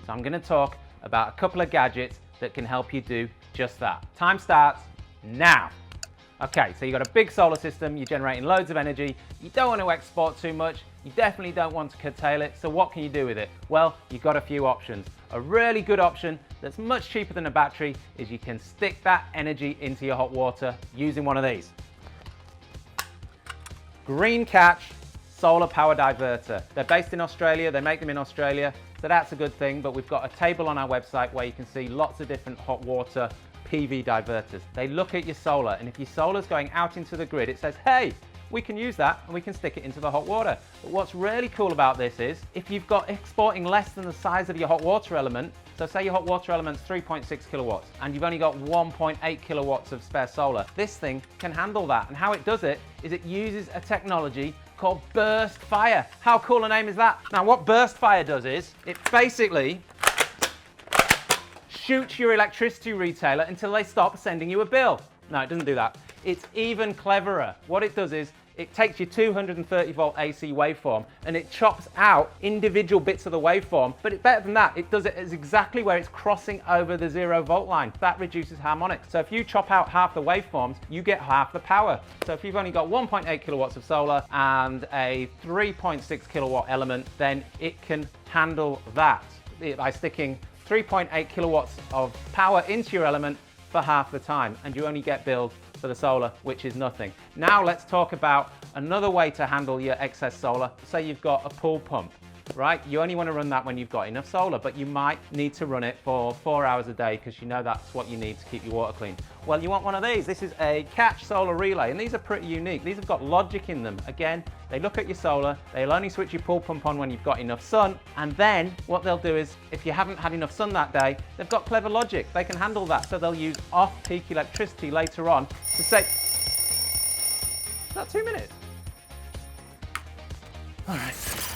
So I'm going to talk about a couple of gadgets that can help you do just that. Time starts now. Okay, so you've got a big solar system, you're generating loads of energy, you don't want to export too much, you definitely don't want to curtail it, so what can you do with it? Well, you've got a few options. A really good option that's much cheaper than a battery is you can stick that energy into your hot water using one of these. GreenCatch Solar Power Diverter. They're based in Australia, they make them in Australia, so that's a good thing, but we've got a table on our website where you can see lots of different hot water PV diverters. They look at your solar, and if your solar's going out into the grid, it says, hey, we can use that and we can stick it into the hot water. But what's really cool about this is if you've got exporting less than the size of your hot water element, so say your hot water element's 3.6 kilowatts and you've only got 1.8 kilowatts of spare solar, this thing can handle that. And how it does it is it uses a technology called burst fire. How cool a name is that? Now what burst fire does is it basically shoots your electricity retailer until they stop sending you a bill. No, it doesn't do that. It's even cleverer. What it does is it takes your 230 volt AC waveform and it chops out individual bits of the waveform, but it's better than that. It does it exactly where it's crossing over the 0 volt line. That reduces harmonics. So if you chop out half the waveforms, you get half the power. So if you've only got 1.8 kilowatts of solar and a 3.6 kilowatt element, then it can handle that by sticking 3.8 kilowatts of power into your element for half the time, and you only get billed for the solar, which is nothing. Now let's talk about another way to handle your excess solar. Say you've got a pool pump, right? You only want to run that when you've got enough solar, but you might need to run it for 4 hours a day because you know that's what you need to keep your water clean. Well, you want one of these. This is a Catch Solar Relay, and these are pretty unique. These have got logic in them. Again, they look at your solar, they'll only switch your pool pump on when you've got enough sun, and then what they'll do is, if you haven't had enough sun that day, they've got clever logic. They can handle that, so they'll use off-peak electricity later on to say, about 2 minutes. All right.